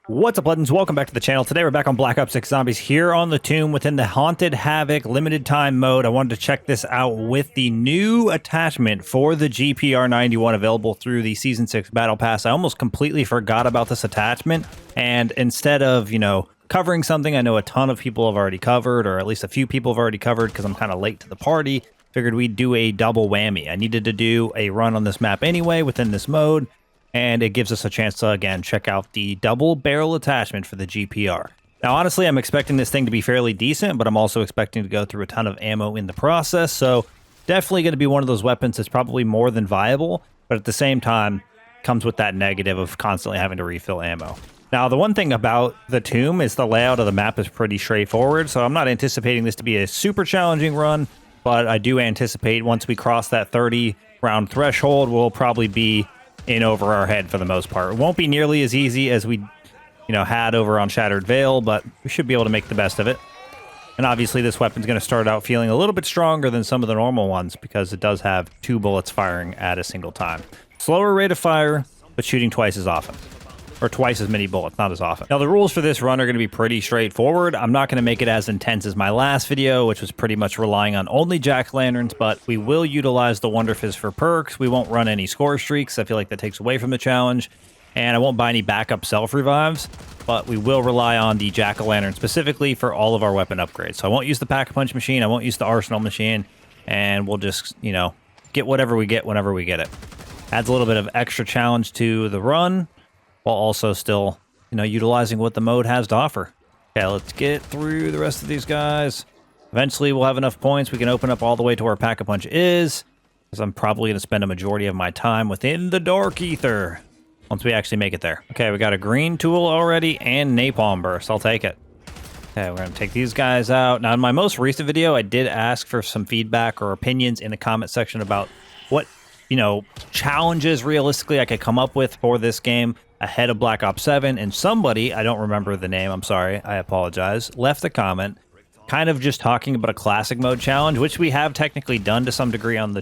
What's up, legends? Welcome back to the channel. Today we're back on Black Ops 6 Zombies here on the tomb within the Haunted Havoc limited time mode. I wanted to check this out with the new attachment for the GPR 91 available through the Season 6 Battle Pass. I almost completely forgot about this attachment, and instead of, covering something I know a ton of people have already covered, or at least a few people have already covered because I'm kind of late to the party, figured we'd do a double whammy. I needed to do a run on this map anyway within this mode, and it gives us a chance to, again, check out the double barrel attachment for the GPR. Now, honestly, I'm expecting this thing to be fairly decent, but I'm also expecting to go through a ton of ammo in the process, so definitely going to be one of those weapons that's probably more than viable, but at the same time, comes with that negative of constantly having to refill ammo. Now, the one thing about the tomb is the layout of the map is pretty straightforward, so I'm not anticipating this to be a super challenging run, but I do anticipate once we cross that 30-round threshold, we'll probably be in over our head for the most part. It won't be nearly as easy as we, had over on Shattered Veil, but we should be able to make the best of it. And obviously this weapon's going to start out feeling a little bit stronger than some of the normal ones because it does have 2 bullets firing at a single time. Slower rate of fire, but shooting twice as often. Or twice as many bullets, not as often. Now, the rules for this run are going to be pretty straightforward. I'm not going to make it as intense as my last video, which was pretty much relying on only jack-o'-lanterns, but we will utilize the Wonder Fizz for perks. We won't run any score streaks. I feel like that takes away from the challenge. And I won't buy any backup self-revives, but we will rely on the jack-o'-lantern specifically for all of our weapon upgrades. So I won't use the Pack-a-Punch machine. I won't use the Arsenal machine. And we'll just, get whatever we get whenever we get it. Adds a little bit of extra challenge to the run, while also still, utilizing what the mode has to offer. Okay, let's get through the rest of these guys. Eventually, we'll have enough points. We can open up all the way to where Pack-a-Punch is, because I'm probably going to spend a majority of my time within the Dark Ether once we actually make it there. Okay, we got a green tool already and napalm burst. I'll take it. Okay, we're going to take these guys out. Now, in my most recent video, I did ask for some feedback or opinions in the comment section about what, challenges realistically I could come up with for this game ahead of Black Ops 7, and somebody, I don't remember the name, I'm sorry, I apologize, left a comment kind of just talking about a classic mode challenge, which we have technically done to some degree on the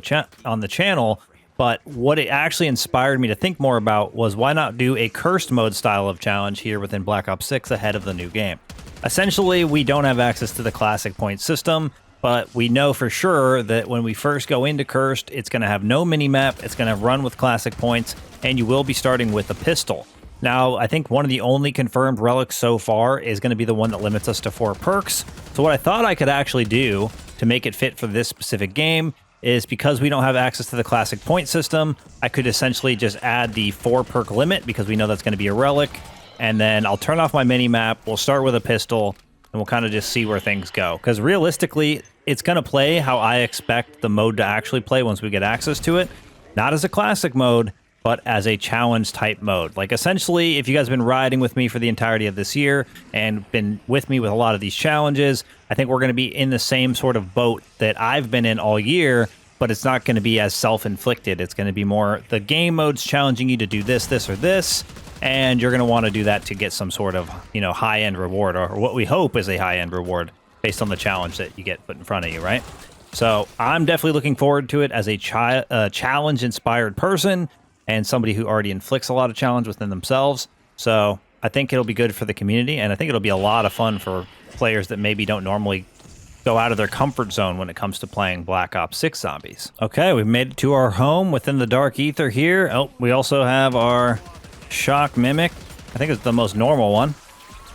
channel, but what it actually inspired me to think more about was why not do a cursed mode style of challenge here within Black Ops 6 ahead of the new game. Essentially, we don't have access to the classic point system, but we know for sure that when we first go into Cursed, it's going to have no mini-map, it's going to run with classic points, and you will be starting with a pistol. Now, I think one of the only confirmed relics so far is going to be the one that limits us to 4 perks. So what I thought I could actually do to make it fit for this specific game is, because we don't have access to the classic point system, I could essentially just add the 4 perk limit, because we know that's going to be a relic, and then I'll turn off my mini-map, we'll start with a pistol, and we'll kind of just see where things go. Because realistically, it's going to play how I expect the mode to actually play once we get access to it. Not as a classic mode, but as a challenge type mode. Like, essentially, if you guys have been riding with me for the entirety of this year and been with me with a lot of these challenges, I think we're going to be in the same sort of boat that I've been in all year, but it's not going to be as self-inflicted. It's going to be more the game mode's challenging you to do this, this, or this, and you're going to want to do that to get some sort of, high-end reward, or what we hope is a high-end reward based on the challenge that you get put in front of you, right? So I'm definitely looking forward to it as a challenge-inspired person and somebody who already inflicts a lot of challenge within themselves. So I think it'll be good for the community, and I think it'll be a lot of fun for players that maybe don't normally go out of their comfort zone when it comes to playing Black Ops 6 Zombies. Okay, we've made it to our home within the Dark Ether here. Oh, we also have our Shock Mimic. I think it's the most normal one.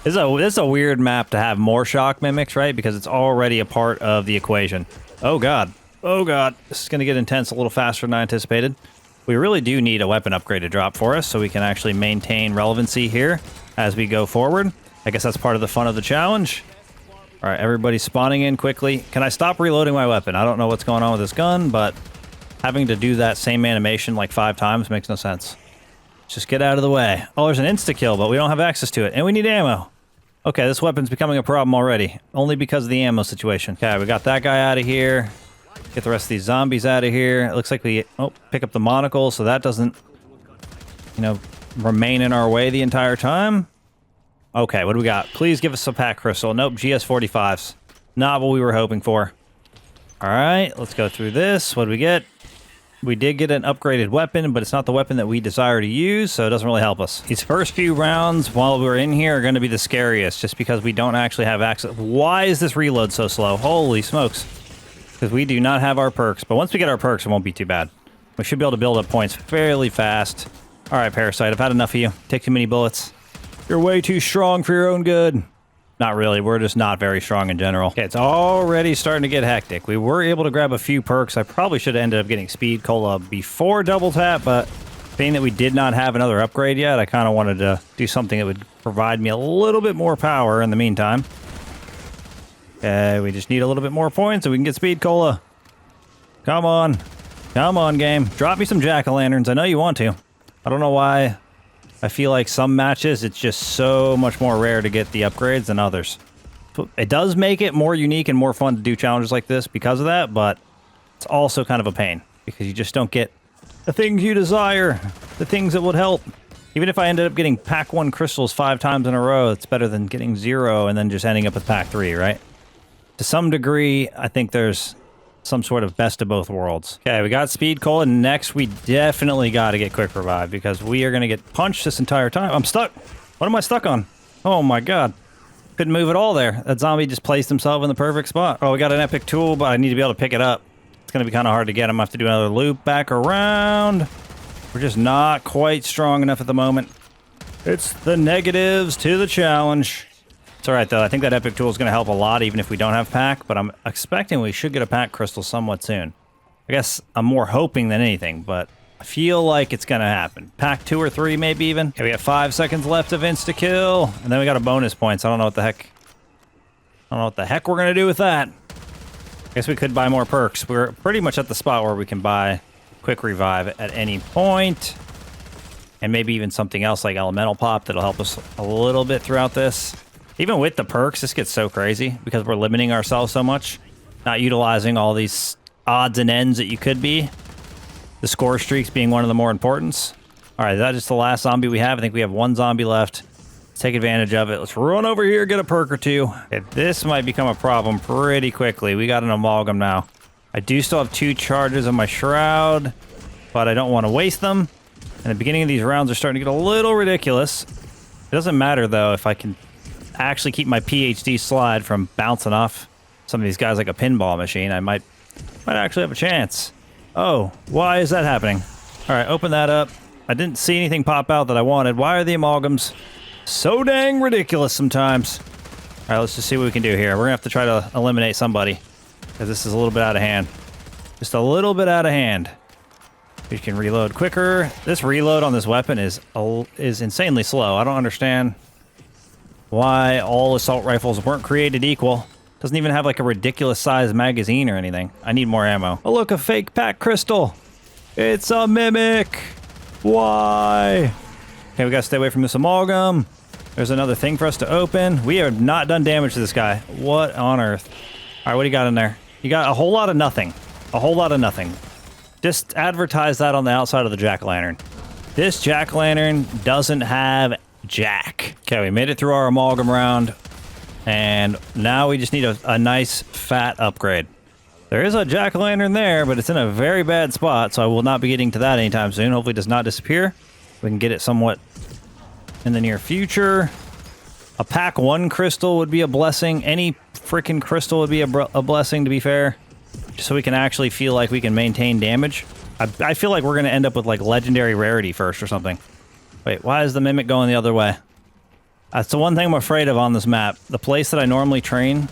This is a weird map to have more Shock Mimics, right? Because it's already a part of the equation. Oh god. Oh god. This is going to get intense a little faster than I anticipated. We really do need a weapon upgrade to drop for us so we can actually maintain relevancy here as we go forward. I guess that's part of the fun of the challenge. Alright, everybody's spawning in quickly. Can I stop reloading my weapon? I don't know what's going on with this gun, but having to do that same animation like 5 times makes no sense. Just get out of the way. Oh, there's an insta-kill, but we don't have access to it. And we need ammo. Okay, this weapon's becoming a problem already. Only because of the ammo situation. Okay, we got that guy out of here. Get the rest of these zombies out of here. It looks like we... Oh, pick up the monocle, so that doesn't, remain in our way the entire time. Okay, what do we got? Please give us a pack crystal. Nope, GS45s. Not what we were hoping for. Alright, let's go through this. What do we get? We did get an upgraded weapon, but it's not the weapon that we desire to use, so it doesn't really help us. These first few rounds while we're in here are going to be the scariest, just because we don't actually have access. Why is this reload so slow? Holy smokes. Because we do not have our perks, but once we get our perks, it won't be too bad. We should be able to build up points fairly fast. All right, Parasite, I've had enough of you. Take too many bullets. You're way too strong for your own good. Not really. We're just not very strong in general. Okay, it's already starting to get hectic. We were able to grab a few perks. I probably should have ended up getting Speed Cola before Double Tap, but being that we did not have another upgrade yet, I kind of wanted to do something that would provide me a little bit more power in the meantime. Okay, we just need a little bit more points so we can get Speed Cola. Come on. Come on, game. Drop me some jack-o'-lanterns. I know you want to. I don't know why. I feel like some matches, it's just so much more rare to get the upgrades than others. It does make it more unique and more fun to do challenges like this because of that, but it's also kind of a pain because you just don't get the things you desire, the things that would help. Even if I ended up getting pack 1 crystals 5 times in a row, it's better than getting 0 and then just ending up with pack 3, right? To some degree, I think there's some sort of best of both worlds. Okay, we got Speed Cola. Next, we definitely got to get Quick Revive because we are going to get punched this entire time. I'm stuck. What am I stuck on? Oh my god. Couldn't move at all there. That zombie just placed himself in the perfect spot. Oh, we got an epic tool, but I need to be able to pick it up. It's going to be kind of hard to get. I'm going to have to do another loop back around. We're just not quite strong enough at the moment. It's the negatives to the challenge. It's all right, though. I think that epic tool is going to help a lot, even if we don't have pack, but I'm expecting we should get a pack crystal somewhat soon. I guess I'm more hoping than anything, but I feel like it's going to happen. Pack 2 or 3, maybe even. Okay, we got 5 seconds left of insta-kill, and then we got a bonus points. I don't know what the heck. I don't know what the heck we're going to do with that. I guess we could buy more perks. We're pretty much at the spot where we can buy Quick Revive at any point, and maybe even something else like Elemental Pop that'll help us a little bit throughout this. Even with the perks, this gets so crazy because we're limiting ourselves so much, not utilizing all these odds and ends that you could be. The score streaks being one of the more importance. All right, that is the last zombie we have. I think we have 1 zombie left. Let's take advantage of it. Let's run over here, get a perk or 2. Okay, this might become a problem pretty quickly. We got an amalgam now. I do still have 2 charges on my shroud, but I don't want to waste them. And the beginning of these rounds are starting to get a little ridiculous. It doesn't matter, though, if I can actually keep my PhD slide from bouncing off some of these guys like a pinball machine. I might actually have a chance. Oh, why is that happening? All right, open that up. I didn't see anything pop out that I wanted. Why are the amalgams so dang ridiculous sometimes? All right, let's just see what we can do here. We're gonna have to try to eliminate somebody because this is a little bit out of hand. Just a little bit out of hand. We can reload quicker. This reload on this weapon is insanely slow. I don't understand why all assault rifles weren't created equal. Doesn't even have like a ridiculous size magazine or anything. I need more ammo. Oh, look, a fake pack crystal. It's a mimic. Why? Okay, we gotta stay away from this amalgam. There's another thing for us to open. We have not done damage to this guy. What on earth? All right, what do you got in there? You got a whole lot of nothing. A whole lot of nothing. Just advertise that on the outside of the jack-o'-lantern. This jack-o'-lantern doesn't have jack. Okay, we made it through our amalgam round, and now we just need a nice fat upgrade. There is a jack-o'-lantern there, but it's in a very bad spot, so I will not be getting to that anytime soon. Hopefully it does not disappear. We can get it somewhat in the near future. A pack 1 crystal would be a blessing. Any freaking crystal would be a blessing, to be fair, just so we can actually feel like we can maintain damage. I feel like we're going to end up with like legendary rarity first or something. Wait, why is the mimic going the other way? That's the one thing I'm afraid of on this map. The place that I normally train,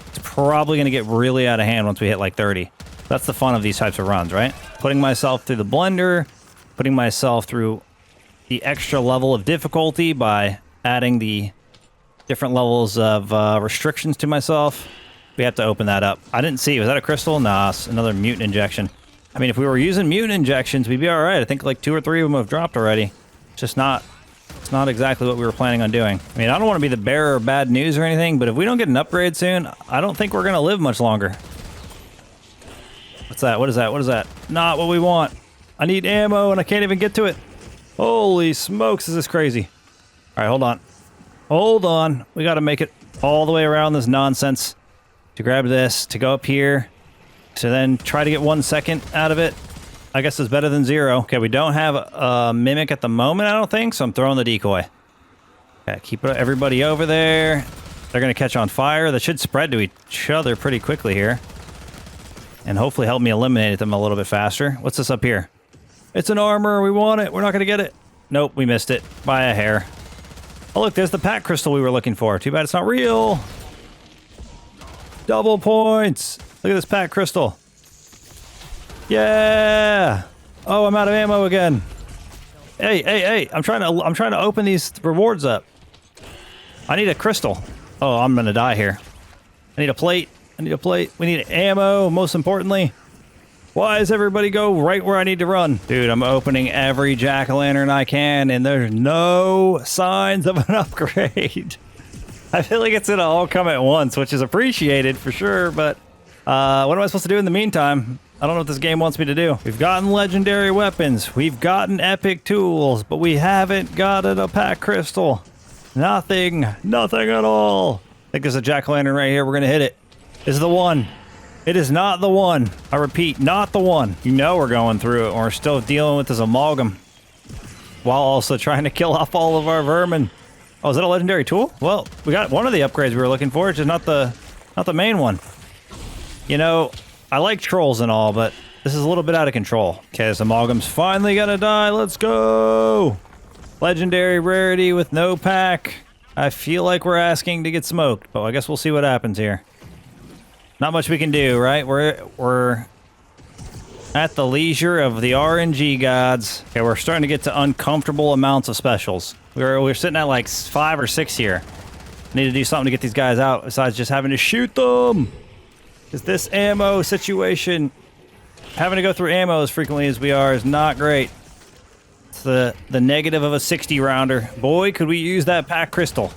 it's probably going to get really out of hand once we hit like 30. That's the fun of these types of runs, right? Putting myself through the blender, putting myself through the extra level of difficulty by adding the different levels of restrictions to myself. We have to open that up. I didn't see. Was that a crystal? Nah, it's another mutant injection. I mean, if we were using mutant injections, we'd be all right. I think like 2 or 3 of them have dropped already. It's not exactly what we were planning on doing. I mean, I don't want to be the bearer of bad news or anything, but if we don't get an upgrade soon, I don't think we're going to live much longer. What's that? What is that? What is that? Not what we want. I need ammo and I can't even get to it. Holy smokes, is this crazy. All right, hold on. Hold on. We got to make it all the way around this nonsense to grab this, to go up here, to then try to get 1 second out of it. I guess it's better than 0. Okay, we don't have a mimic at the moment, I don't think, so I'm throwing the decoy. Okay, keep everybody over there. They're going to catch on fire. That should spread to each other pretty quickly here. And hopefully help me eliminate them a little bit faster. What's this up here? It's an armor. We want it. We're not going to get it. Nope, we missed it by a hair. Oh, look, there's the pack crystal we were looking for. Too bad it's not real. Double points. Look at this pack crystal. Yeah. Oh, I'm out of ammo again. Hey. I'm trying to open these rewards up. I need a crystal. Oh, I'm going to die here. I need a plate. We need ammo, most importantly. Why does everybody go right where I need to run? Dude, I'm opening every jack-o'-lantern I can, and there's no signs of an upgrade. I feel like it's gonna all come at once, which is appreciated for sure, but what am I supposed to do in the meantime? I don't know what this game wants me to do. We've gotten legendary weapons. We've gotten epic tools, but we haven't gotten a pack crystal. Nothing at all. I think there's a jack-o'-lantern right here. We're gonna hit it. This is the one. It is not the one. I repeat, not the one. You know we're going through it, and we're still dealing with this amalgam while also trying to kill off all of our vermin. Oh, is that a legendary tool? Well, we got one of the upgrades we were looking for, just not the main one. You know, I like trolls and all, but this is a little bit out of control. Okay, this amalgam's finally gonna die. Let's go. Legendary rarity with no pack. I feel like we're asking to get smoked, but I guess we'll see what happens here. Not much we can do, right? We're at the leisure of the RNG gods. Okay, we're starting to get to uncomfortable amounts of specials. We're sitting at like 5 or 6 here. Need to do something to get these guys out besides just having to shoot them. Because this ammo situation, having to go through ammo as frequently as we are is not great. It's the negative of a 60 rounder. Boy, could we use that pack crystal.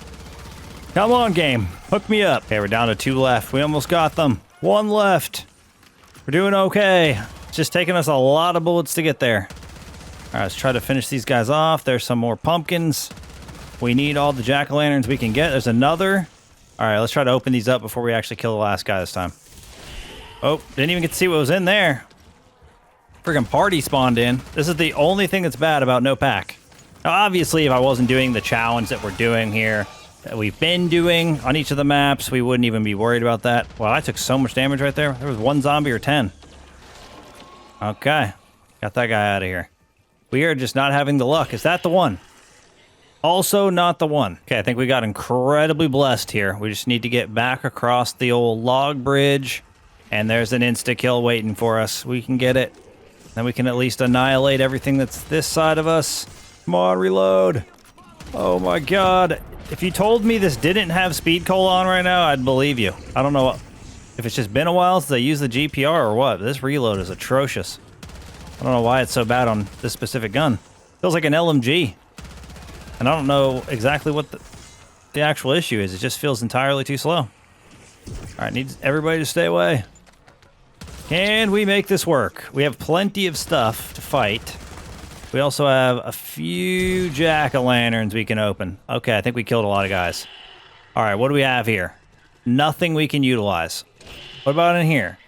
Come on, game. Hook me up. Okay, we're down to 2 left. We almost got them. 1 left. We're doing okay. It's just taking us a lot of bullets to get there. All right, let's try to finish these guys off. There's some more pumpkins. We need all the jack-o'-lanterns we can get. There's another. All right, let's try to open these up before we actually kill the last guy this time. Oh, didn't even get to see what was in there. Friggin' party spawned in. This is the only thing that's bad about no pack. Now, obviously, if I wasn't doing the challenge that we're doing here, that we've been doing on each of the maps, we wouldn't even be worried about that. Wow, I took so much damage right there. There was 1 zombie or 10. Okay. Got that guy out of here. We are just not having the luck. Is that the one? Also not the one. Okay, I think we got incredibly blessed here. We just need to get back across the old log bridge, and there's an insta-kill waiting for us. We can get it. Then we can at least annihilate everything that's this side of us. Come on, reload. Oh my god. If you told me this didn't have speed coal on right now, I'd believe you. I don't know if it's just been a while since I used the GPR or what. This reload is atrocious. I don't know why it's so bad on this specific gun. Feels like an LMG. And I don't know exactly what the actual issue is. It just feels entirely too slow. Alright, need everybody to stay away. Can we make this work? We have plenty of stuff to fight. We also have a few jack-o'-lanterns we can open. Okay, I think we killed a lot of guys. All right, what do we have here? Nothing we can utilize. What about in here?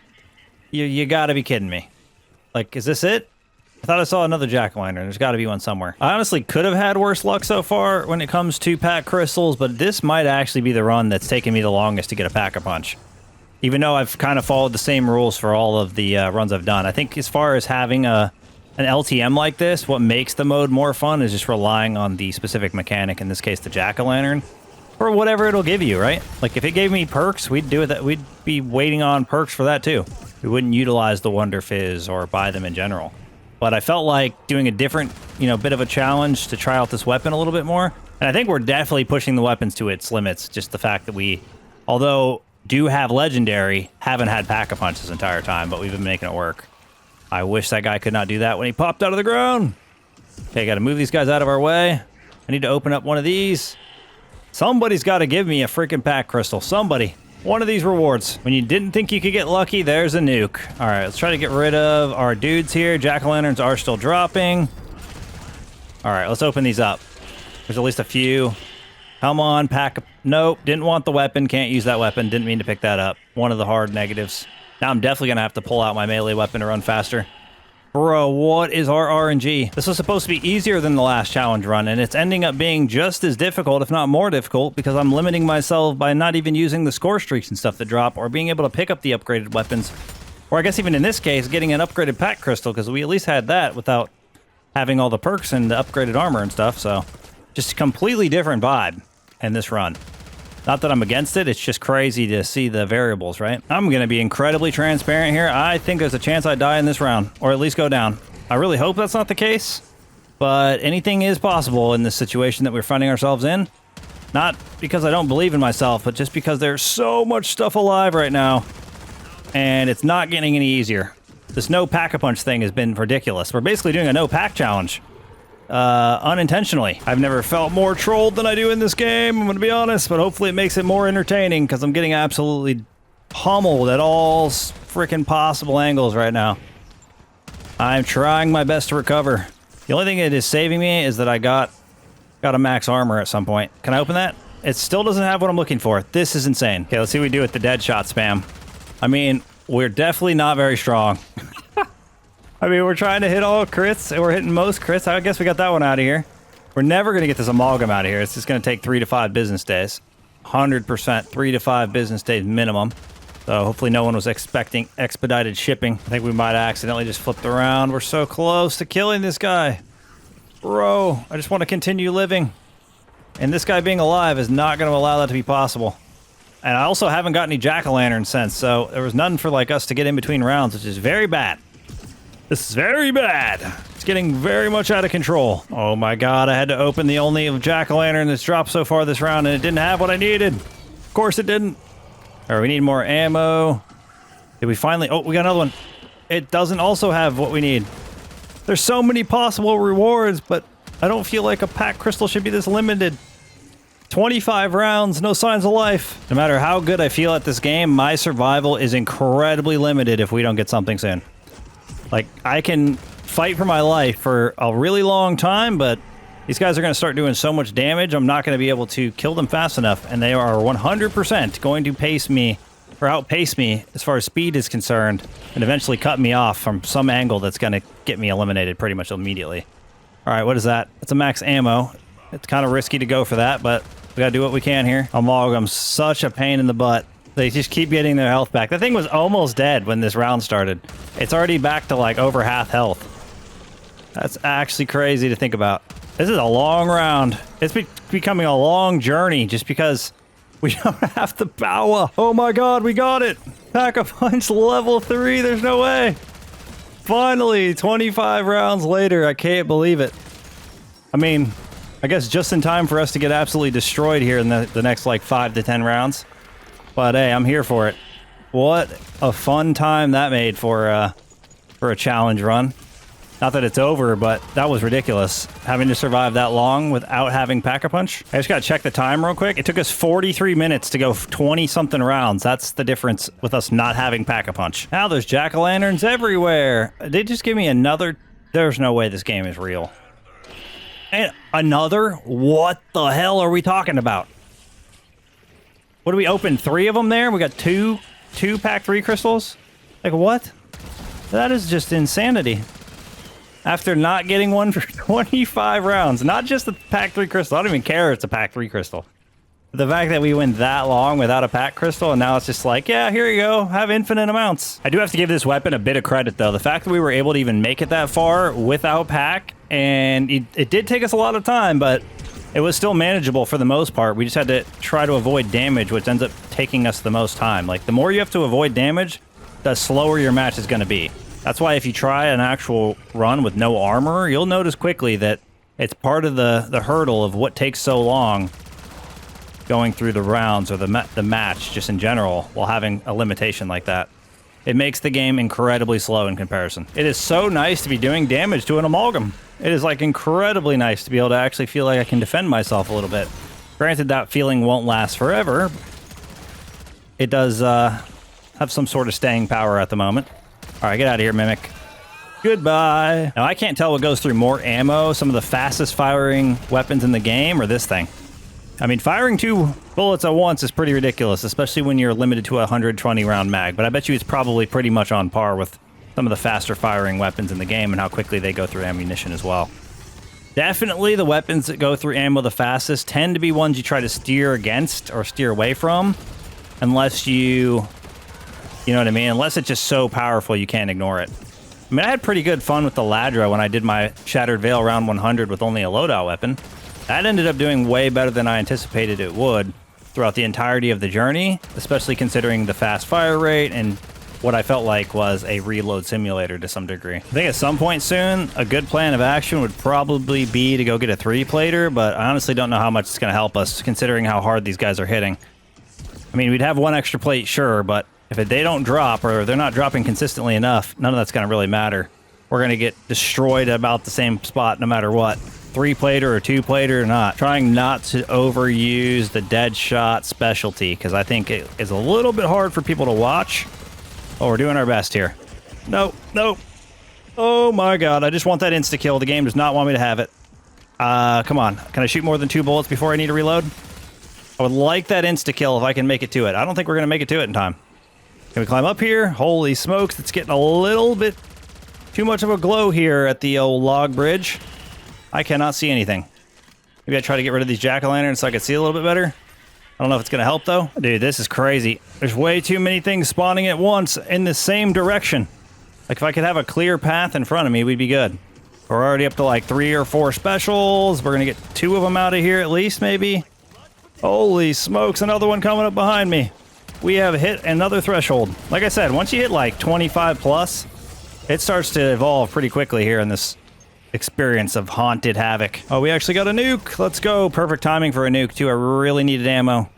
You gotta be kidding me. Like, is this it? I thought I saw another jack-o'-lantern. There's gotta be one somewhere. I honestly could have had worse luck so far when it comes to pack crystals, but this might actually be the run that's taken me the longest to get a pack-a-punch. Even though I've kind of followed the same rules for all of the runs I've done. I think as far as having an LTM like this, what makes the mode more fun is just relying on the specific mechanic, in this case the jack-o'-lantern, or whatever it'll give you, right? Like if it gave me perks, we'd be waiting on perks for that too. We wouldn't utilize the Wonder Fizz or buy them in general. But I felt like doing a different, bit of a challenge to try out this weapon a little bit more. And I think we're definitely pushing the weapons to its limits. Just the fact that we, although do have legendary, haven't had pack-a-punch this entire time, but we've been making it work. I wish that guy could not do that when he popped out of the ground. Okay, got to move these guys out of our way. I need to open up one of these. Somebody's got to give me a freaking pack crystal. Somebody. One of these rewards. When you didn't think you could get lucky, there's a nuke. All right, let's try to get rid of our dudes here. Jack-o'-lanterns are still dropping. All right, let's open these up. There's at least a few. Come on, pack. Nope, didn't want the weapon. Can't use that weapon. Didn't mean to pick that up. One of the hard negatives. Now I'm definitely going to have to pull out my melee weapon to run faster. Bro, what is our RNG? This was supposed to be easier than the last challenge run, and it's ending up being just as difficult, if not more difficult, because I'm limiting myself by not even using the score streaks and stuff that drop, or being able to pick up the upgraded weapons. Or I guess even in this case, getting an upgraded pack crystal, because we at least had that without having all the perks and the upgraded armor and stuff, so just a completely different vibe in this run. Not that I'm against it, it's just crazy to see the variables, right? I'm going to be incredibly transparent here. I think there's a chance I die in this round, or at least go down. I really hope that's not the case, but anything is possible in this situation that we're finding ourselves in. Not because I don't believe in myself, but just because there's so much stuff alive right now, and it's not getting any easier. This no pack-a-punch thing has been ridiculous. We're basically doing a no-pack challenge. Unintentionally. I've never felt more trolled than I do in this game, I'm gonna be honest, but hopefully it makes it more entertaining, because I'm getting absolutely pummeled at all freaking possible angles right now. I'm trying my best to recover. The only thing that is saving me is that I got a max armor at some point. Can I open that? It still doesn't have what I'm looking for. This is insane. Okay, let's see what we do with the dead shot spam. I mean, we're definitely not very strong. I mean, we're trying to hit all crits, and we're hitting most crits. I guess we got that one out of here. We're never going to get this amalgam out of here. It's just going to take 3 to 5 business days. 100%, 3 to 5 business days minimum. So hopefully no one was expecting expedited shipping. I think we might have accidentally just flipped around. We're so close to killing this guy. Bro, I just want to continue living. And this guy being alive is not going to allow that to be possible. And I also haven't got any jack-o'-lantern since, so there was nothing for like us to get in between rounds, which is very bad. This is very bad. It's getting very much out of control. Oh my god, I had to open the only jack-o'-lantern that's dropped so far this round, and it didn't have what I needed. Of course it didn't. All right, we need more ammo. Did we finally... Oh, we got another one. It doesn't also have what we need. There's so many possible rewards, but I don't feel like a pack crystal should be this limited. 25 rounds, no signs of life. No matter how good I feel at this game, my survival is incredibly limited if we don't get something soon. Like, I can fight for my life for a really long time, but these guys are going to start doing so much damage, I'm not going to be able to kill them fast enough, and they are 100% going to pace me, or outpace me as far as speed is concerned, and eventually cut me off from some angle that's going to get me eliminated pretty much immediately. Alright, what is that? It's a max ammo. It's kind of risky to go for that, but we got to do what we can here. Amalgam's such a pain in the butt. They just keep getting their health back. The thing was almost dead when this round started. It's already back to like over half health. That's actually crazy to think about. This is a long round. It's becoming a long journey just because we don't have the power. Oh my god, we got it! Pack-a-punch level 3, there's no way! Finally, 25 rounds later, I can't believe it. I mean, I guess just in time for us to get absolutely destroyed here in the next like 5 to 10 rounds. But hey, I'm here for it. What a fun time that made for a challenge run. Not that it's over, but that was ridiculous. Having to survive that long without having Pack-a-Punch. I just gotta check the time real quick. It took us 43 minutes to go 20-something rounds. That's the difference with us not having Pack-a-Punch. Now there's jack-o'-lanterns everywhere. They just give me another... There's no way this game is real. And another? What the hell are we talking about? What do we open? 3 of them there? We got two pack 3 crystals? Like what? That is just insanity. After not getting one for 25 rounds. Not just the pack 3 crystal. I don't even care if it's a pack 3 crystal. The fact that we went that long without a pack crystal and now it's just like, yeah, here you go. Have infinite amounts. I do have to give this weapon a bit of credit though. The fact that we were able to even make it that far without pack, and it did take us a lot of time, but it was still manageable for the most part. We just had to try to avoid damage, which ends up taking us the most time. Like, the more you have to avoid damage, the slower your match is going to be. That's why if you try an actual run with no armor, you'll notice quickly that it's part of the hurdle of what takes so long going through the rounds or the match just in general while having a limitation like that. It makes the game incredibly slow in comparison. It is so nice to be doing damage to an amalgam. It is like incredibly nice to be able to actually feel like I can defend myself a little bit. Granted, that feeling won't last forever. It does have some sort of staying power at the moment. All right, get out of here, Mimic. Goodbye. Now, I can't tell what goes through more ammo, some of the fastest firing weapons in the game, or this thing. I mean, firing 2 bullets at once is pretty ridiculous, especially when you're limited to a 120 round mag, but I bet you it's probably pretty much on par with some of the faster firing weapons in the game and how quickly they go through ammunition as well. Definitely the weapons that go through ammo the fastest tend to be ones you try to steer against or steer away from, unless you know what I mean? Unless it's just so powerful you can't ignore it. I mean, I had pretty good fun with the Ladra when I did my Shattered Veil round 100 with only a loadout weapon. That ended up doing way better than I anticipated it would throughout the entirety of the journey, especially considering the fast fire rate and what I felt like was a reload simulator to some degree. I think at some point soon, a good plan of action would probably be to go get a 3-plater, but I honestly don't know how much it's going to help us, considering how hard these guys are hitting. I mean, we'd have one extra plate, sure, but if they don't drop, or they're not dropping consistently enough, none of that's going to really matter. We're going to get destroyed at about the same spot no matter what. 3-plater or 2-plater or not. Trying not to overuse the dead shot specialty, because I think it is a little bit hard for people to watch. Oh, we're doing our best here. No, no. Oh my god, I just want that insta-kill. The game does not want me to have it. Come on. Can I shoot more than 2 bullets before I need to reload? I would like that insta-kill if I can make it to it. I don't think we're going to make it to it in time. Can we climb up here? Holy smokes, it's getting a little bit too much of a glow here at the old log bridge. I cannot see anything. Maybe I try to get rid of these jack-o'-lanterns so I can see a little bit better. I don't know if it's going to help, though. Dude, this is crazy. There's way too many things spawning at once in the same direction. Like, if I could have a clear path in front of me, we'd be good. We're already up to, like, 3 or 4 specials. We're going to get 2 of them out of here at least, maybe. Holy smokes, another one coming up behind me. We have hit another threshold. Like I said, once you hit, like, 25 plus, it starts to evolve pretty quickly here in this experience of Haunted Havoc. Oh, we actually got a nuke. Let's go. Perfect timing for a nuke, too. I really needed ammo.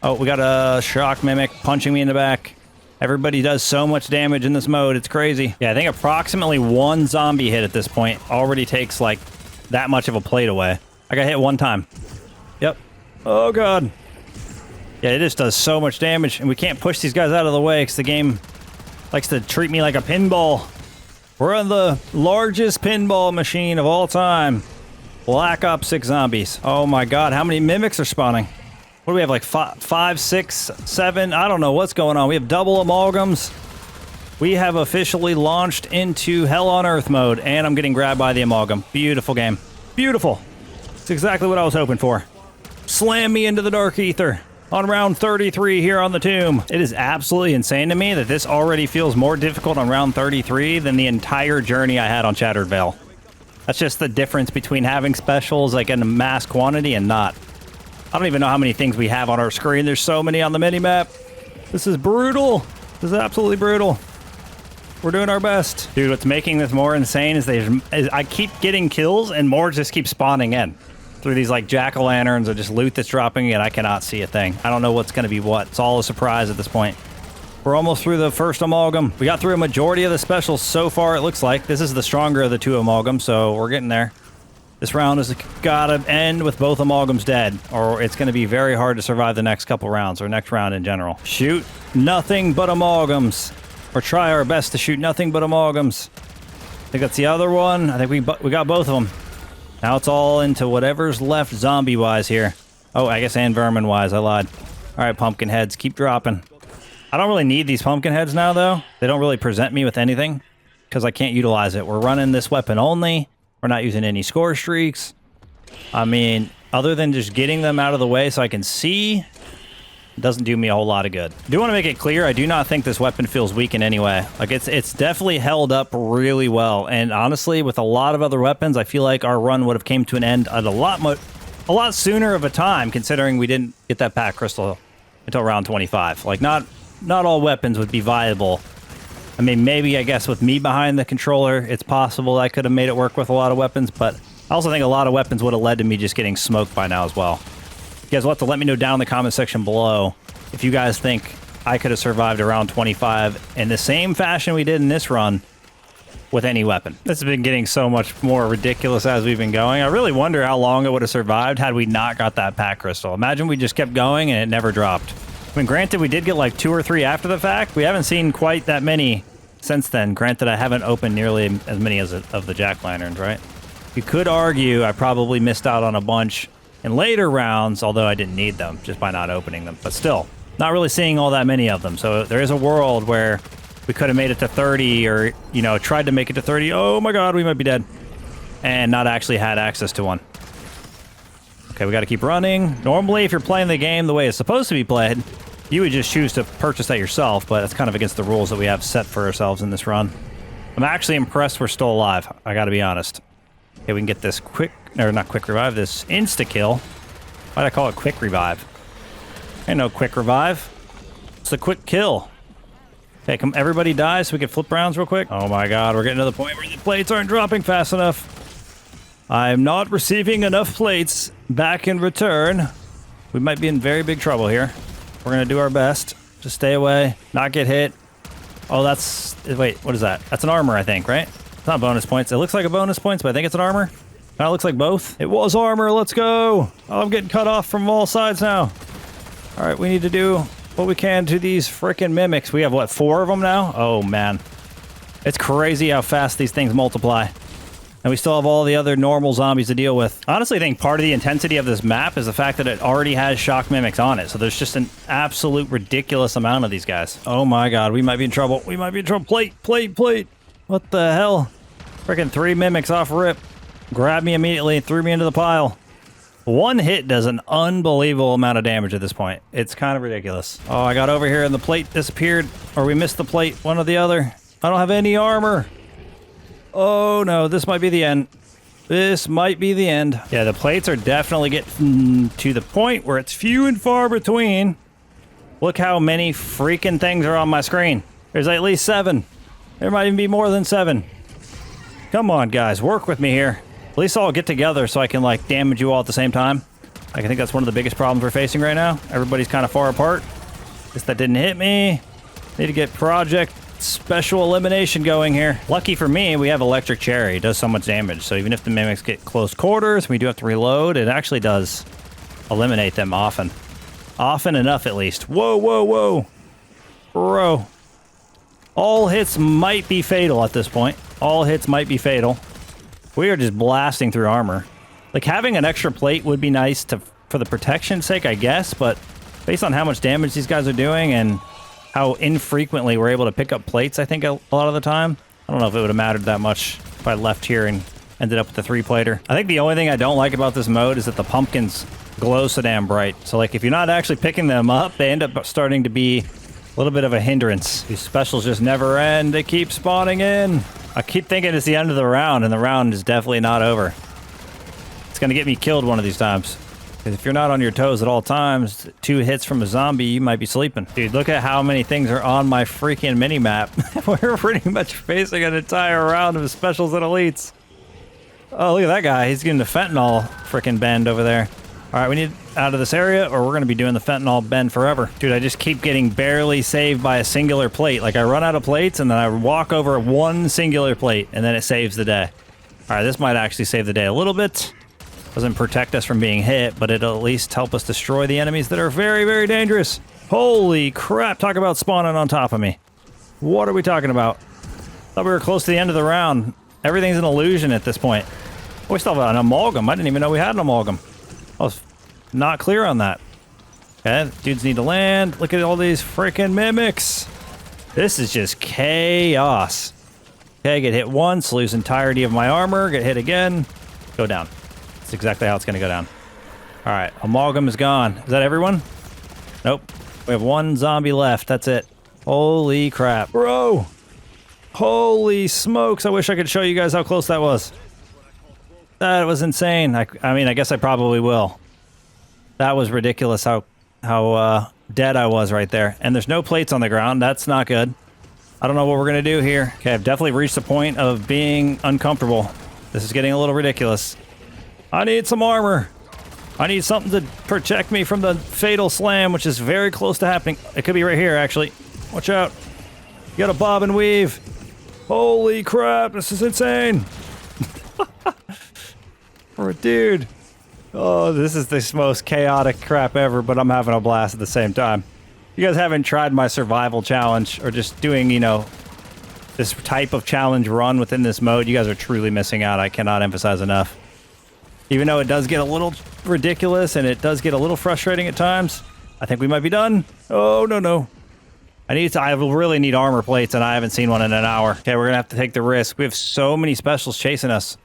Oh, we got a shock mimic punching me in the back. Everybody does so much damage in this mode. It's crazy. Yeah, I think approximately 1 zombie hit at this point already takes, like, that much of a plate away. I got hit 1 time. Yep. Oh, God. Yeah, it just does so much damage, and we can't push these guys out of the way because the game likes to treat me like a pinball. We're on the largest pinball machine of all time. Black Ops 6 zombies. Oh my god, how many mimics are spawning? What do we have, like 5, 6, 7? I don't know what's going on. We have double amalgams. We have officially launched into Hell on Earth mode, and I'm getting grabbed by the amalgam. Beautiful game. Beautiful. It's exactly what I was hoping for. Slam me into the dark ether. On round 33 here on the tomb. It is absolutely insane to me that this already feels more difficult on round 33 than the entire journey I had on Shattered Veil. That's just the difference between having specials like in a mass quantity and not. I don't even know how many things we have on our screen. There's so many on the minimap. This is brutal. This is absolutely brutal. We're doing our best. Dude, what's making this more insane is I keep getting kills and more just keep spawning in. Through these like jack-o'-lanterns or just loot that's dropping in, I cannot see a thing. I don't know what's going to be what. It's all a surprise at this point. We're almost through the first amalgam. We got through a majority of the specials so far, it looks like. This is the stronger of the 2 amalgams, so we're getting there. This round has got to end with both amalgams dead, or it's going to be very hard to survive the next couple rounds, or next round in general. Shoot nothing but amalgams. Or try our best to shoot nothing but amalgams. I think that's the other one. I think we got both of them. Now it's all into whatever's left zombie-wise here. Oh, I guess and vermin-wise. I lied. All right, pumpkin heads, keep dropping. I don't really need these pumpkin heads now, though. They don't really present me with anything because I can't utilize it. We're running this weapon only. We're not using any score streaks. I mean, other than just getting them out of the way so I can see, it doesn't do me a whole lot of good. I do want to make it clear, I do not think this weapon feels weak in any way. Like, it's definitely held up really well. And honestly, with a lot of other weapons, I feel like our run would have came to an end at a lot sooner of a time, considering we didn't get that pack crystal until round 25. Like, not all weapons would be viable. I mean, maybe, I guess, with me behind the controller, it's possible I could have made it work with a lot of weapons, but I also think a lot of weapons would have led to me just getting smoked by now as well. You guys will have to let me know down in the comment section below if you guys think I could have survived around 25 in the same fashion we did in this run with any weapon. This has been getting so much more ridiculous as we've been going. I really wonder how long it would have survived had we not got that pack crystal. Imagine we just kept going and it never dropped. I mean, granted, we did get like 2 or 3 after the fact. We haven't seen quite that many since then. Granted, I haven't opened nearly as many as of the jack-lanterns, right? You could argue I probably missed out on a bunch in later rounds, although I didn't need them just by not opening them. But still, not really seeing all that many of them. So there is a world where we could have made it to 30 or, you know, tried to make it to 30. Oh my god, we might be dead. And not actually had access to one. Okay, we got to keep running. Normally, if you're playing the game the way it's supposed to be played, you would just choose to purchase that yourself, but it's kind of against the rules that we have set for ourselves in this run. I'm actually impressed we're still alive. I got to be honest. Okay, we can get this quick, or not quick revive, this insta-kill. Why'd I call it quick revive? Ain't no quick revive. It's a quick kill. Okay, come, everybody dies so we can flip rounds real quick. Oh my god, we're getting to the point where the plates aren't dropping fast enough. I'm not receiving enough plates back in return. We might be in very big trouble here. We're gonna do our best to stay away, not get hit. Oh, that's... Wait, what is that? That's an armor, I think, right? It's not bonus points. It looks like a bonus points, but I think it's an armor. Kind of looks like both. It was armor. Let's go. Oh, I'm getting cut off from all sides now. All right, we need to do what we can to these freaking mimics. We have, what, 4 of them now? Oh, man. It's crazy how fast these things multiply. And we still have all the other normal zombies to deal with. Honestly, I think part of the intensity of this map is the fact that it already has shock mimics on it. So there's just an absolute ridiculous amount of these guys. Oh my god, we might be in trouble. We might be in trouble. Plate, plate, plate. What the hell? Freaking 3 mimics off rip. Grabbed me immediately and threw me into the pile. One hit does an unbelievable amount of damage at this point. It's kind of ridiculous. Oh, I got over here and the plate disappeared. Or we missed the plate, one or the other. I don't have any armor. Oh no, this might be the end. This might be the end. Yeah, the plates are definitely getting to the point where it's few and far between. Look how many freaking things are on my screen. There's at least 7. There might even be more than 7. Come on, guys, work with me here. At least I'll get together so I can, like, damage you all at the same time. Like, I think that's one of the biggest problems we're facing right now. Everybody's kind of far apart. Guess that didn't hit me. Need to get Project Special Elimination going here. Lucky for me, we have Electric Cherry. It does so much damage. So even if the mimics get close quarters, we do have to reload, it actually does eliminate them often. Often enough, at least. Whoa, whoa, whoa. Bro. All hits might be fatal at this point. All hits might be fatal. We are just blasting through armor. Like, having an extra plate would be nice for the protection's sake, I guess, but based on how much damage these guys are doing and how infrequently we're able to pick up plates, I think, a lot of the time. I don't know if it would have mattered that much if I left here and ended up with the 3-plater. I think the only thing I don't like about this mode is that the pumpkins glow so damn bright. So, like, if you're not actually picking them up, they end up starting to be a little bit of a hindrance. These specials just never end. They keep spawning in. I keep thinking it's the end of the round, and the round is definitely not over. It's going to get me killed one of these times. Because if you're not on your toes at all times, 2 hits from a zombie, you might be sleeping. Dude, look at how many things are on my freaking mini-map. We're pretty much facing an entire round of specials and elites. Oh, look at that guy. He's getting the fentanyl freaking bend over there. All right, we need out of this area, or we're going to be doing the fentanyl bend forever. Dude, I just keep getting barely saved by a singular plate. Like, I run out of plates, and then I walk over one singular plate, and then it saves the day. All right, this might actually save the day a little bit. Doesn't protect us from being hit, but it'll at least help us destroy the enemies that are very, very dangerous. Holy crap, talk about spawning on top of me. What are we talking about? Thought we were close to the end of the round. Everything's an illusion at this point. Oh, we still have an amalgam. I didn't even know we had an amalgam. I was not clear on that. Okay, dudes need to land. Look at all these freaking mimics. This is just chaos. Okay, get hit once, lose entirety of my armor, get hit again, go down. That's exactly how it's going to go down. All right, amalgam is gone. Is that everyone? Nope. We have 1 zombie left. That's it. Holy crap. Bro! Holy smokes. I wish I could show you guys how close that was. That was insane. I mean, I guess I probably will. That was ridiculous how dead I was right there. And there's no plates on the ground. That's not good. I don't know what we're going to do here. Okay, I've definitely reached the point of being uncomfortable. This is getting a little ridiculous. I need some armor. I need something to protect me from the fatal slam, which is very close to happening. It could be right here, actually. Watch out. You gotta bob and weave. Holy crap, this is insane. Oh, dude. Oh, this is the most chaotic crap ever, but I'm having a blast at the same time. You guys haven't tried my survival challenge or just doing, you know, this type of challenge run within this mode, you guys are truly missing out. I cannot emphasize enough. Even though it does get a little ridiculous and it does get a little frustrating at times, I think we might be done. Oh, no, no. I really need armor plates, and I haven't seen one in an hour. Okay, we're gonna have to take the risk. We have so many specials chasing us.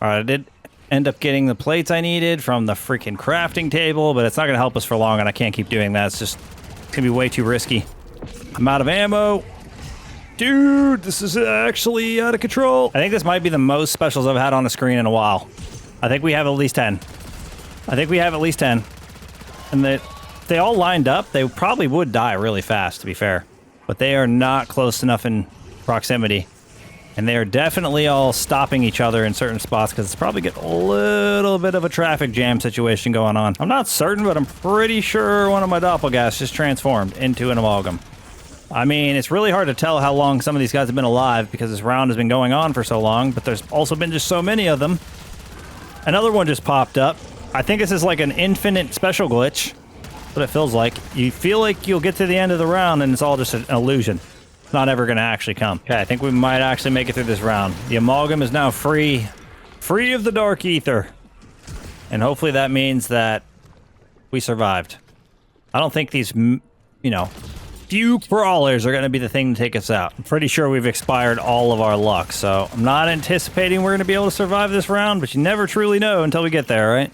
All right, I did end up getting the plates I needed from the freaking crafting table, but it's not gonna help us for long, and I can't keep doing that. It's gonna be way too risky. I'm out of ammo. Dude, this is actually out of control. I think this might be the most specials I've had on the screen in a while. I think we have at least 10. I think we have at least 10. And they all lined up. They probably would die really fast, to be fair. But they are not close enough in proximity. And they are definitely all stopping each other in certain spots because it's probably getting a little bit of a traffic jam situation going on. I'm not certain, but I'm pretty sure one of my doppelgangers just transformed into an amalgam. I mean, it's really hard to tell how long some of these guys have been alive because this round has been going on for so long, but there's also been just so many of them. Another one just popped up. I think this is like an infinite special glitch. That's what it feels like. You feel like you'll get to the end of the round and it's all just an illusion. It's not ever going to actually come. Okay, I think we might actually make it through this round. The amalgam is now free of the dark ether. And hopefully that means that we survived. I don't think these, few crawlers are going to be the thing to take us out. I'm pretty sure we've expired all of our luck, so I'm not anticipating we're going to be able to survive this round, but you never truly know until we get there, right?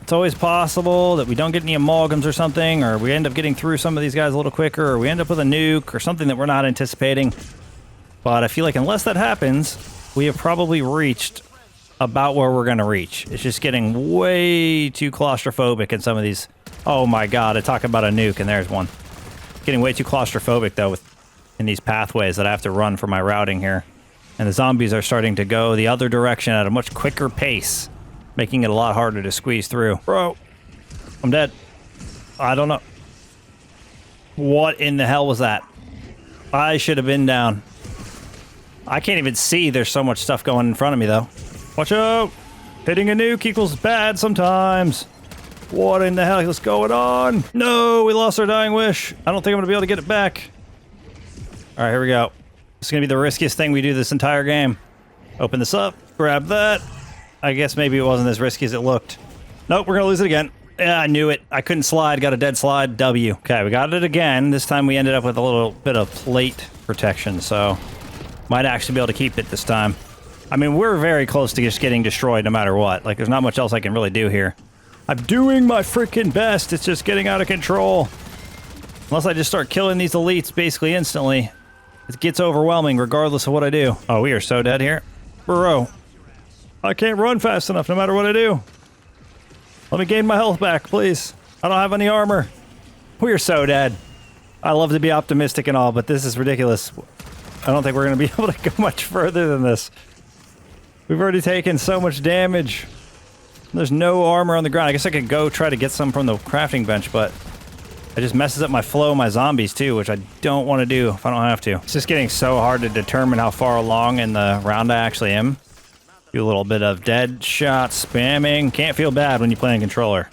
It's always possible that we don't get any amalgams or something, or we end up getting through some of these guys a little quicker, or we end up with a nuke or something that we're not anticipating. But I feel like unless that happens, we have probably reached about where we're going to reach. It's just getting way too claustrophobic in some of these. Oh my god, I talk about a nuke, and there's one. Getting way too claustrophobic, though, in these pathways that I have to run for my routing here. And the zombies are starting to go the other direction at a much quicker pace, making it a lot harder to squeeze through. Bro, I'm dead. I don't know. What in the hell was that? I should have been down. I can't even see. There's so much stuff going in front of me, though. Watch out! Hitting a nuke equals bad sometimes. What in the hell is going on? No, we lost our dying wish. I don't think I'm going to be able to get it back. All right, here we go. This is going to be the riskiest thing we do this entire game. Open this up, grab that. I guess maybe it wasn't as risky as it looked. Nope, we're going to lose it again. Yeah, I knew it. I couldn't slide. Got a dead slide. W. Okay, we got it again. This time we ended up with a little bit of plate protection, so might actually be able to keep it this time. I mean, we're very close to just getting destroyed no matter what. Like, there's not much else I can really do here. I'm doing my freaking best. It's just getting out of control. Unless I just start killing these elites basically instantly. It gets overwhelming regardless of what I do. Oh, we are so dead here. Bro. I can't run fast enough no matter what I do. Let me gain my health back, please. I don't have any armor. We are so dead. I love to be optimistic and all, but this is ridiculous. I don't think we're going to be able to go much further than this. We've already taken so much damage. There's no armor on the ground. I guess I could go try to get some from the crafting bench, but it just messes up my flow of my zombies too, which I don't want to do if I don't have to. It's just getting so hard to determine how far along in the round I actually am. Do a little bit of dead shot spamming. Can't feel bad when you play a controller.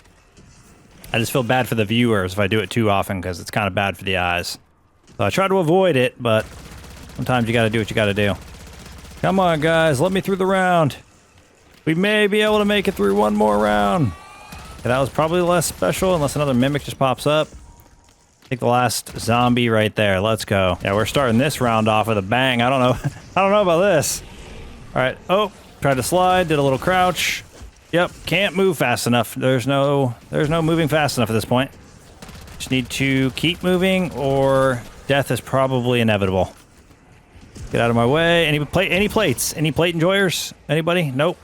I just feel bad for the viewers if I do it too often because it's kind of bad for the eyes. So I try to avoid it, but sometimes you got to do what you got to do. Come on, guys. Let me through the round. We may be able to make it through one more round. Okay, that was probably less special unless another mimic just pops up. Take the last zombie right there. Let's go. Yeah, we're starting this round off with a bang. I don't know. I don't know about this. All right. Oh, tried to slide. Did a little crouch. Yep. Can't move fast enough. There's no moving fast enough at this point. Just need to keep moving or death is probably inevitable. Get out of my way. Any plates? Any plate enjoyers? Anybody? Nope.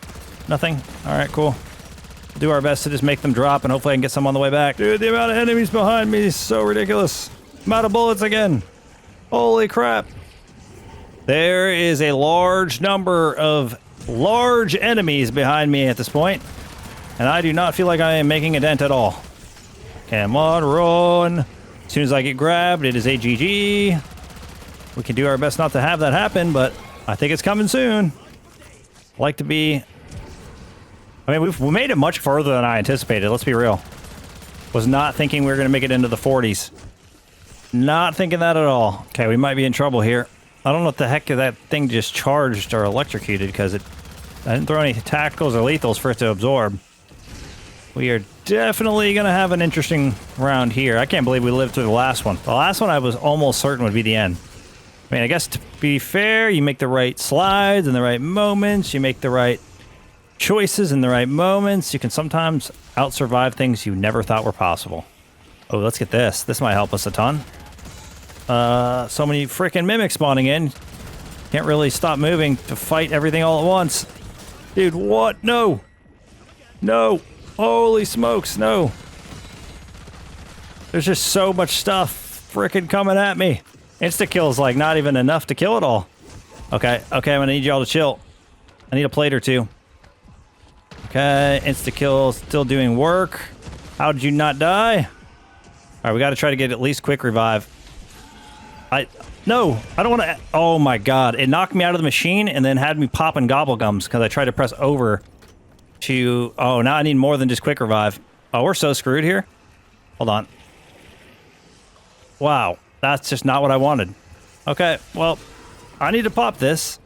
Nothing. All right, cool. We'll do our best to just make them drop, and hopefully I can get some on the way back. Dude, the amount of enemies behind me is so ridiculous. I'm out of bullets again. Holy crap. There is a large number of large enemies behind me at this point, and I do not feel like I am making a dent at all. Come on, run. As soon as I get grabbed, it is a GG. We can do our best not to have that happen, but I think it's coming soon. I like to be... I mean, we made it much further than I anticipated, let's be real. Was not thinking we were going to make it into the 40s. Not thinking that at all. Okay, we might be in trouble here. I don't know what the heck that thing just charged or electrocuted, because I didn't throw any tacticals or lethals for it to absorb. We are definitely going to have an interesting round here. I can't believe we lived through the last one. The last one I was almost certain would be the end. I mean, I guess to be fair, you make the right slides in the right moments. You make the right choices in the right moments. You can sometimes out-survive things you never thought were possible. Oh, let's get this. This might help us a ton. So many freaking mimics spawning in. Can't really stop moving to fight everything all at once. Dude, what? No. No. Holy smokes, no. There's just so much stuff freaking coming at me. Insta-kill's like not even enough to kill it all. Okay, okay, I'm gonna need y'all to chill. I need a plate or two. Okay, insta-kill still doing work. How did you not die? All right, we gotta try to get at least quick revive. No, I don't want to. Oh my god, it knocked me out of the machine and then had me popping gobble gums because I tried to press over to. Oh, now I need more than just quick revive. Oh, we're so screwed here. Hold on. Wow, that's just not what I wanted. Okay, well, I need to pop this.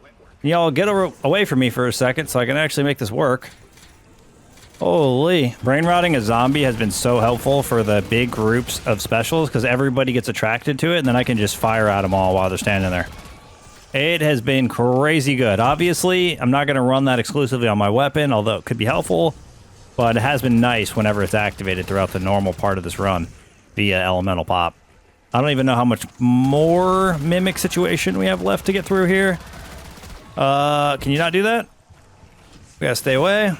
Y'all get away from me for a second so I can actually make this work. Holy. Brain rotting a zombie has been so helpful for the big groups of specials because everybody gets attracted to it and then I can just fire at them all while they're standing there. It has been crazy good. Obviously, I'm not going to run that exclusively on my weapon, although it could be helpful, but it has been nice whenever it's activated throughout the normal part of this run via elemental pop. I don't even know how much more mimic situation we have left to get through here. Can you not do that? We gotta stay away.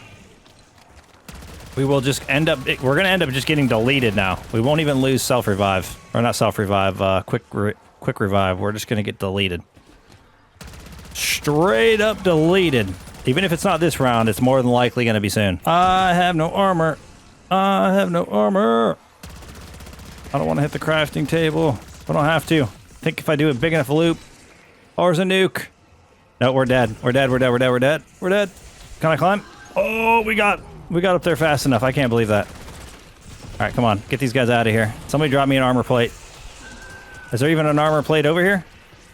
We will just end up... We're going to end up just getting deleted now. We won't even lose self-revive. Or not self-revive, quick revive. We're just going to get deleted. Straight up deleted. Even if it's not this round, it's more than likely going to be soon. I have no armor. I have no armor. I don't want to hit the crafting table. I don't have to. I think if I do a big enough loop... Oh, there's a nuke. No, we're dead. We're dead. We're dead. We're dead. We're dead. We're dead. Can I climb? Oh, we got up there fast enough. I can't believe that. All right, come on. Get these guys out of here. Somebody drop me an armor plate. Is there even an armor plate over here?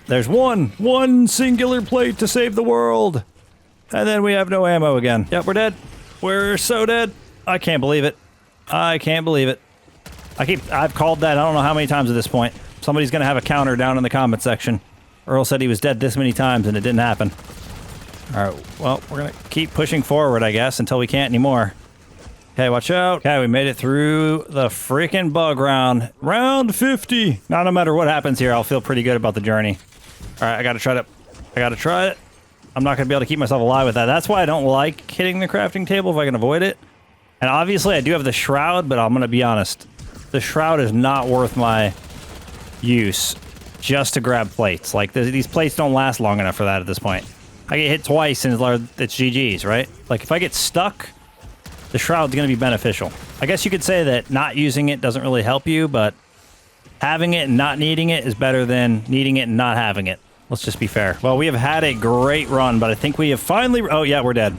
There's one singular plate to save the world. And then we have no ammo again. Yep, we're dead. We're so dead. I can't believe it. I can't believe it. I've called that I don't know how many times at this point. Somebody's going to have a counter down in the comment section. Errl said he was dead this many times and it didn't happen. All right, well, we're going to keep pushing forward, I guess, until we can't anymore. Okay, watch out. Okay, we made it through the freaking bug round. Round 50. Now, no matter what happens here, I'll feel pretty good about the journey. All right, I got to try it. I'm not going to be able to keep myself alive with that. That's why I don't like hitting the crafting table if I can avoid it. And obviously, I do have the shroud, but I'm going to be honest. The shroud is not worth my use just to grab plates. Like, these plates don't last long enough for that at this point. I get hit twice and it's GG's, right? Like, if I get stuck, the shroud's going to be beneficial. I guess you could say that not using it doesn't really help you, but having it and not needing it is better than needing it and not having it. Let's just be fair. Well, we have had a great run, but I think we have finally... Oh, yeah, we're dead.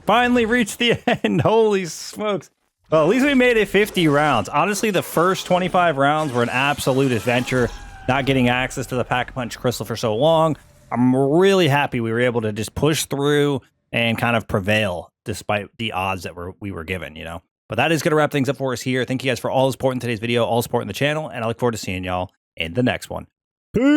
Finally reached the end. Holy smokes. Well, at least we made it 50 rounds. Honestly, the first 25 rounds were an absolute adventure. Not getting access to the Pack-a-Punch Crystal for so long. I'm really happy we were able to just push through and kind of prevail despite the odds that we were given, you know. But that is going to wrap things up for us here. Thank you guys for all the support in today's video, all the support in the channel, and I look forward to seeing y'all in the next one. Peace!